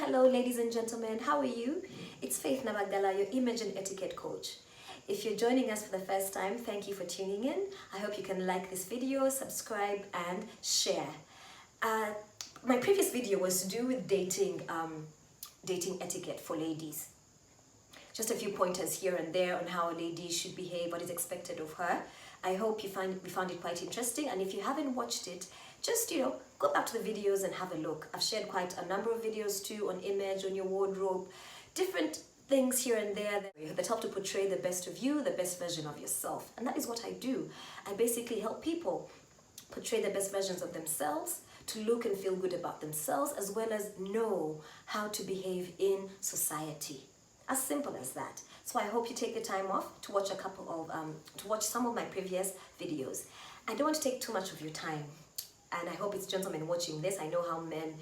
Hello, ladies and gentlemen. How are you? It's Faith Nabagdala, your image and etiquette coach. If you're joining us for the first time, thank you for tuning in. I hope you can like this video, subscribe, and share. My previous video was to do with dating etiquette for ladies. Just a few pointers here and there on how a lady should behave, what is expected of her. I hope we found it quite interesting, and if you haven't watched it, just go back to the videos and have a look. I've shared quite a number of videos too on image, on your wardrobe, different things here and there that help to portray the best of you, the best version of yourself. And that is what I do. I basically help people portray the best versions of themselves, to look and feel good about themselves, as well as know how to behave in society. As simple as that. So I hope you take the time off to watch some of my previous videos. I don't want to take too much of your time, and I hope it's gentlemen watching this. I know how men,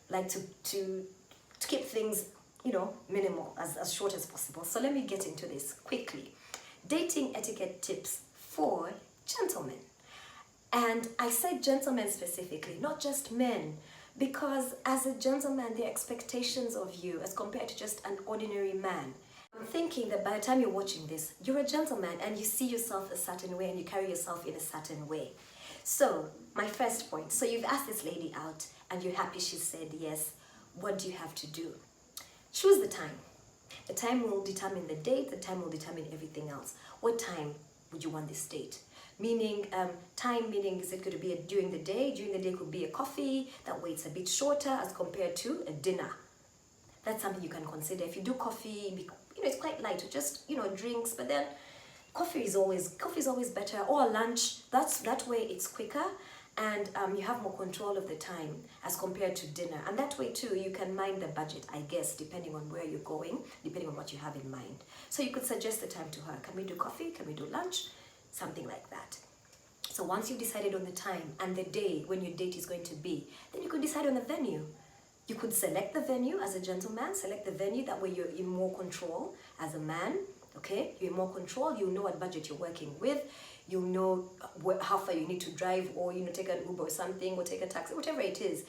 like to keep things, minimal, as short as possible. So let me get into this quickly. Dating etiquette tips for gentlemen. And I said gentlemen specifically, not just men, because as a gentleman, the expectations of you as compared to just an ordinary man. I'm thinking that by the time you're watching this, you're a gentleman and you see yourself a certain way and you carry yourself in a certain way. So, my first point. So you've asked this lady out and you're happy she said yes. What do you have to do? Choose the time. The time will determine the date. The time will determine everything else. What time would you want this date? Meaning, is it going to be during the day? During the day could be a coffee. That way it's a bit shorter as compared to a dinner. That's something you can consider. If you do coffee, it's quite light, just drinks, but then coffee is always better, or lunch. That way it's quicker, and you have more control of the time as compared to dinner. And that way too, you can mind the budget, I guess, depending on where you're going, depending on what you have in mind. So you could suggest the time to her. Can we do coffee? Can we do lunch? Something like that. So once you've decided on the time and the day when your date is going to be, then you could decide on the venue. You could select the venue as a gentleman, select the venue, that way you're in more control as a man, okay? You're in more control, you know what budget you're working with, you know how far you need to drive, or take an Uber or something, or take a taxi, whatever it is.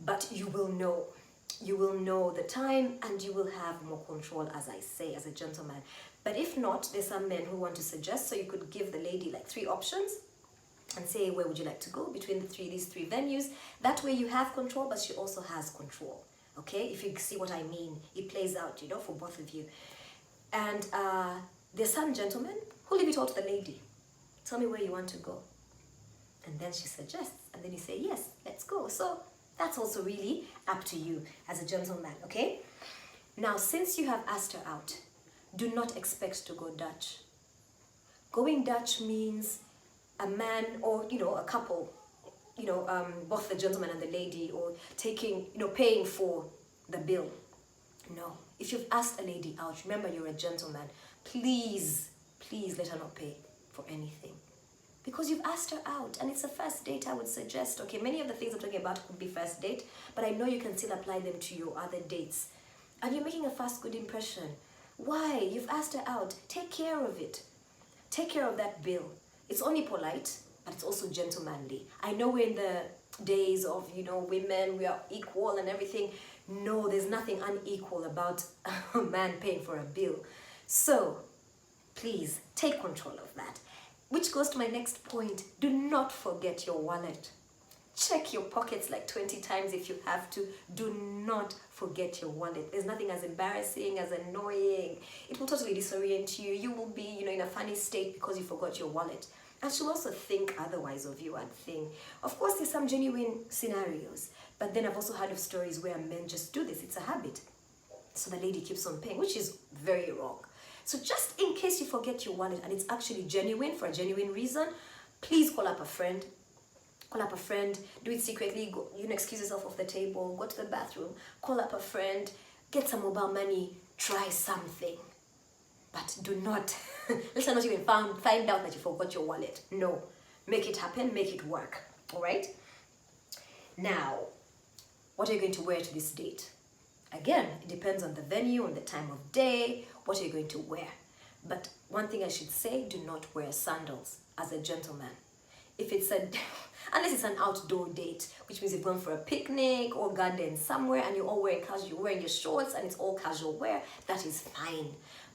But you will know the time, and you will have more control, as I say, as a gentleman. But if not, there's some men who want to suggest, so you could give the lady like 3 options and say, where would you like to go between these three venues? That way you have control, but she also has control. Okay, if you see what I mean, it plays out, for both of you. And there's some gentlemen who leave it all to the lady. Tell me where you want to go. And then she suggests, and then you say, yes, let's go. So that's also really up to you as a gentleman, okay? Now, since you have asked her out, do not expect to go Dutch. Going Dutch means a man or a couple, both the gentleman and the lady, or paying for the bill. No, if you've asked a lady out, remember you're a gentleman. Please let her not pay for anything, because you've asked her out and it's a first date. I would suggest, okay, many of the things I'm talking about could be first date, but I know you can still apply them to your other dates, and you're making a first good impression. Why? You've asked her out. Take care of it. Take care of that bill. It's only polite, but it's also gentlemanly. I know we're in the days of, women, we are equal and everything. No, there's nothing unequal about a man paying for a bill. So, please, take control of that. Which goes to my next point. Do not forget your wallet. Check your pockets like 20 times if you have to. Do not forget your wallet. There's nothing as embarrassing, as annoying. It will totally disorient you. You will be, in a funny state because you forgot your wallet. And she'll also think otherwise of you and think. Of course, there's some genuine scenarios. But then I've also heard of stories where men just do this. It's a habit. So the lady keeps on paying, which is very wrong. So just in case you forget your wallet and it's actually genuine, for a genuine reason, please call up a friend. Call up a friend, do it secretly, go, excuse yourself off the table, go to the bathroom, call up a friend, get some mobile money, try something. But do not, let's not even find out that you forgot your wallet. No, make it happen, make it work, all right? Now, what are you going to wear to this date? Again, it depends on the venue, on the time of day, what are you going to wear? But one thing I should say, do not wear sandals as a gentleman. if it's a unless it's an outdoor date, which means you've gone for a picnic or garden somewhere and you're all wearing casual, you're wearing your shorts and it's all casual wear, that is fine.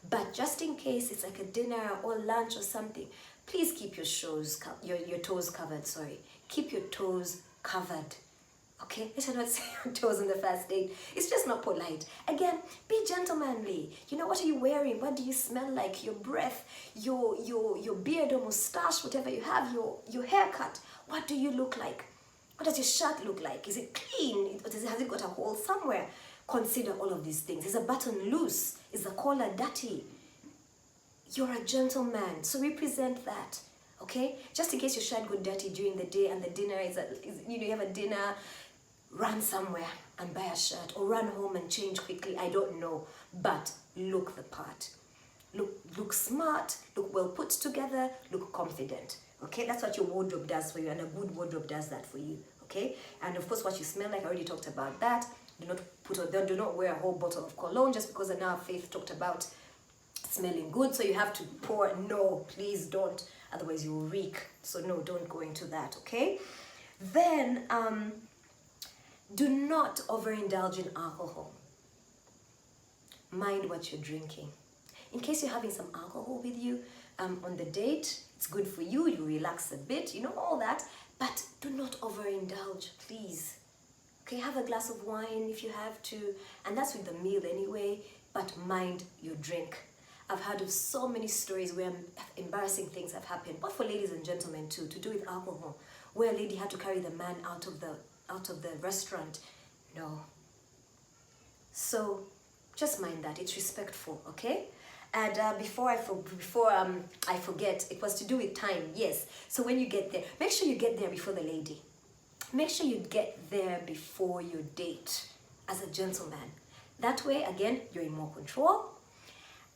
But just in case it's like a dinner or lunch or something, please keep your your toes covered, sorry. Keep your toes covered. Okay, let her not say your toes on the first date. It's just not polite. Again, be gentlemanly. You know, what are you wearing? What do you smell like? Your breath, your beard or mustache, whatever you have, your haircut. What do you look like? What does your shirt look like? Is it clean? Has it got a hole somewhere? Consider all of these things. Is a button loose? Is the collar dirty? You're a gentleman, so represent that. Okay? Just in case your shirt got dirty during the day and the dinner you have a dinner, run somewhere and buy a shirt or run home and change quickly. I don't know, but look the part. Look smart, look well put together, look confident. Okay, that's what your wardrobe does for you, and a good wardrobe does that for you. Okay, and of course, what you smell like, I already talked about that. Do not wear a whole bottle of cologne just because now Faith talked about smelling good, so you have to pour. No, please don't, otherwise you'll reek. So no, don't go into that. Okay, then do not overindulge in alcohol. Mind what you're drinking. In case you're having some alcohol with you on the date, it's good for you. You relax a bit, you know, all that. But do not overindulge, please. Okay, have a glass of wine if you have to. And that's with the meal anyway. But mind your drink. I've heard of so many stories where embarrassing things have happened, but for ladies and gentlemen too, to do with alcohol, where a lady had to carry the man out of the restaurant. No. So just mind that. It's respectful, okay? And before I forget, it was to do with time. Yes. So when you get there, make sure you get there before the lady. Make sure you get there before your date as a gentleman. That way, again, you're in more control.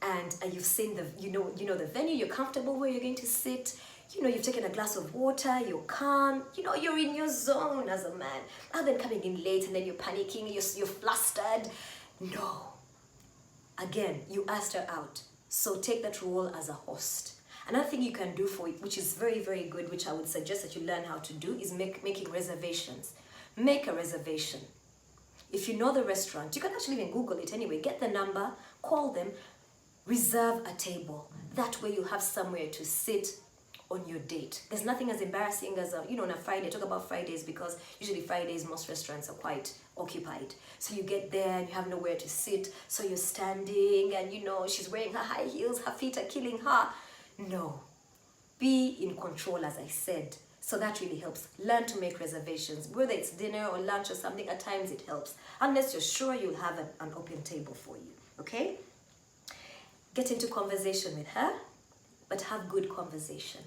And you've seen you know the venue, you're comfortable where you're going to sit. You know, you've taken a glass of water, you're calm, you know, you're in your zone as a man. Other than coming in late and then you're panicking, you're flustered. No. Again, you asked her out, so take that role as a host. Another thing you can do for it, which is very, very good, which I would suggest that you learn how to do, is making reservations. Make a reservation. If you know the restaurant, you can actually even Google it anyway. Get the number, call them, reserve a table. That way you'll have somewhere to sit on your date. There's nothing as embarrassing as on a Friday. I talk about Fridays because usually Fridays most restaurants are quite occupied. So you get there and you have nowhere to sit, so you're standing and she's wearing her high heels, her feet are killing her. No, be in control, as I said. So that really helps. Learn to make reservations, whether it's dinner or lunch or something. At times it helps, unless you're sure you'll have an open table for you. Okay, get into conversation with her, but have good conversation.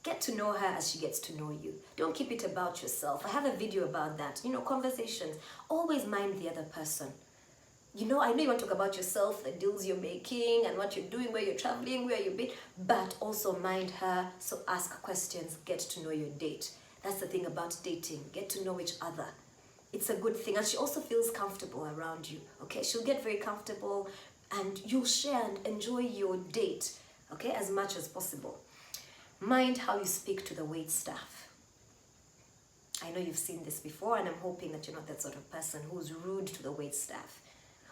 Get to know her as she gets to know you. Don't keep it about yourself. I have a video about that. Conversations. Always mind the other person. I know you want to talk about yourself, the deals you're making and what you're doing, where you're traveling, where you've been, but also mind her. So ask questions, get to know your date. That's the thing about dating. Get to know each other. It's a good thing. And she also feels comfortable around you. Okay, she'll get very comfortable and you'll share and enjoy your date, okay, as much as possible. Mind how you speak to the wait staff. I know you've seen this before, and I'm hoping that you're not that sort of person who's rude to the wait staff.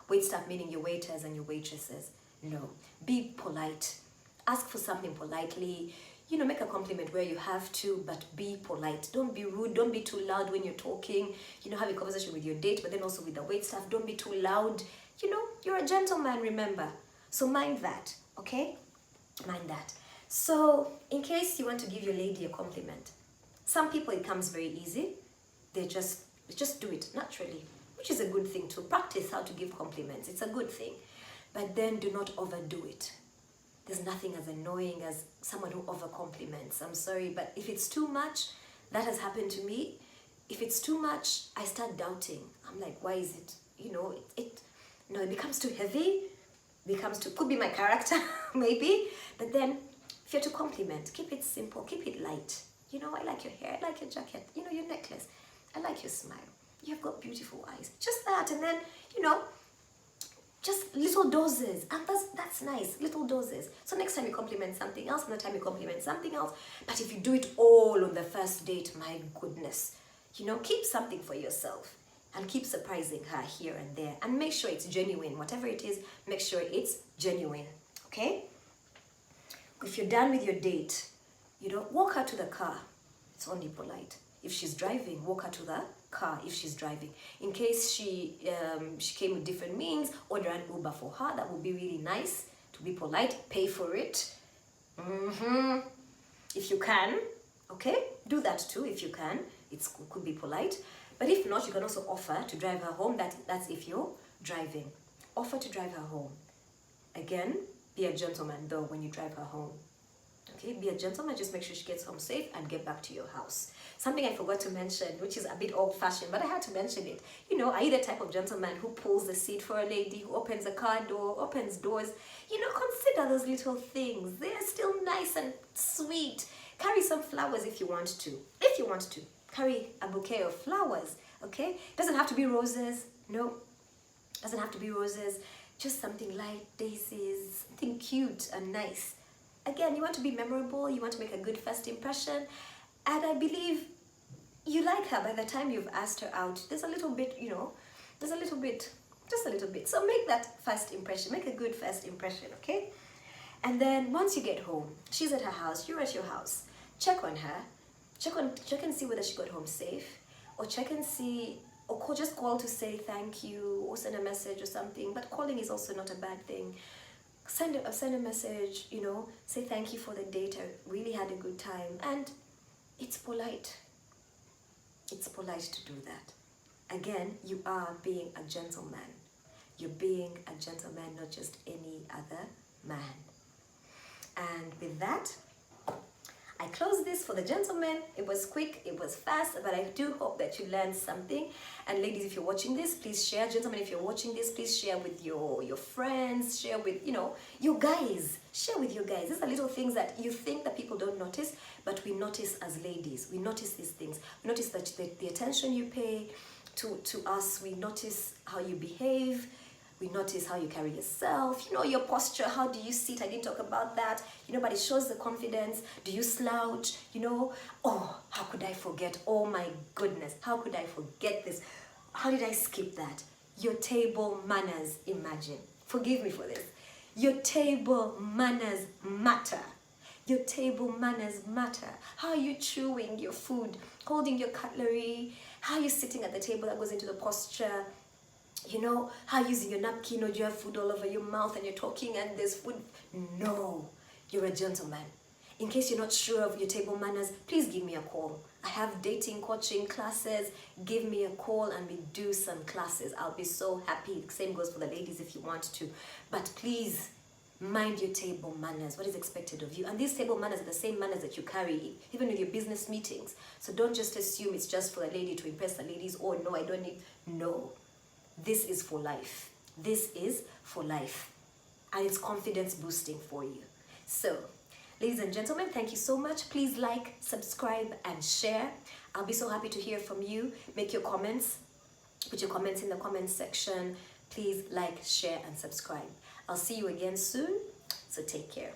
Wait staff meaning your waiters and your waitresses. No, be polite. Ask for something politely. Make a compliment where you have to, but be polite. Don't be rude. Don't be too loud when you're talking. Have a conversation with your date, but then also with the wait staff. Don't be too loud. You're a gentleman, remember. So mind that, okay? Mind that. So, in case you want to give your lady a compliment, some people it comes very easy. They just do it naturally, which is a good thing too. Practice how to give compliments. It's a good thing. But then do not overdo it. There's nothing as annoying as someone who over compliments. I'm sorry, but if it's too much, that has happened to me. If it's too much, I start doubting. I'm like, why is it? It becomes too heavy. Could be my character, maybe. But then, if you're to compliment, keep it simple, keep it light. I like your hair, I like your jacket, your necklace. I like your smile. You've got beautiful eyes. Just that, and then, Just little doses, and that's nice, little doses. So next time you compliment something else, another time you compliment something else. But if you do it all on the first date, my goodness, keep something for yourself and keep surprising her here and there, and make sure it's genuine. Whatever it is, make sure it's genuine. Okay? If you're done with your date, walk her to the car. It's only polite. If she's driving, walk her to the car if she's driving. In case she came with different means, order an Uber for her. That would be really nice. To be polite, pay for it. If you can, okay, do that too. If you can, it could be polite. But if not, you can also offer to drive her home. That's if you're driving. Offer to drive her home. Again, be a gentleman though when you drive her home. Okay, be a gentleman, just make sure she gets home safe and get back to your house. Something I forgot to mention, which is a bit old-fashioned, but I had to mention it. Are you the type of gentleman who pulls the seat for a lady, who opens a car door, opens doors? Consider those little things. They are still nice and sweet. Carry some flowers if you want to. If you want to. Carry a bouquet of flowers, okay? Doesn't have to be roses. No, doesn't have to be roses. Just something light, daisies, something cute and nice. Again, you want to be memorable, you want to make a good first impression, and I believe you like her by the time you've asked her out. There's a little bit, just a little bit. So make that first impression, make a good first impression, okay? And then once you get home, she's at her house, you're at your house, check on her, check and see whether she got home safe, or check and see, or just call to say thank you, or send a message or something. But calling is also not a bad thing. Send a message, say thank you for the date, I really had a good time. And it's polite. It's polite to do that. Again, you are being a gentleman. You're being a gentleman, not just any other man. And with that, I close this for the gentlemen. It was quick, it was fast, but I do hope that you learned something. And ladies, if you're watching this, please share. Gentlemen, if you're watching this, please share with your friends, share with, your guys. Share with your guys. These are little things that you think that people don't notice, but we notice as ladies. We notice these things. We notice that the attention you pay to us. We notice how you behave. We notice how you carry yourself, your posture, how do you sit? I didn't talk about that, but it shows the confidence. Do you slouch, Oh, how could I forget? Oh my goodness, how could I forget this? How did I skip that? Your table manners, imagine. Forgive me for this. Your table manners matter. Your table manners matter. How are you chewing your food, holding your cutlery? How are you sitting at the table? That goes into the posture. How using your napkin, or do you have food all over your mouth and you're talking and there's food? No, you're a gentleman. In case you're not sure of your table manners, please give me a call. I have dating coaching classes. Give me a call and we do some classes. I'll be so happy. Same goes for the ladies if you want to. But please, mind your table manners. What is expected of you? And these table manners are the same manners that you carry even with your business meetings. So don't just assume it's just for a lady to impress the ladies. Oh no, I don't need. No. This is for life. This is for life. And it's confidence boosting for you. So, ladies and gentlemen, thank you so much. Please like, subscribe, and share. I'll be so happy to hear from you. Make your comments. Put your comments in the comments section. Please like, share, and subscribe. I'll see you again soon. So take care.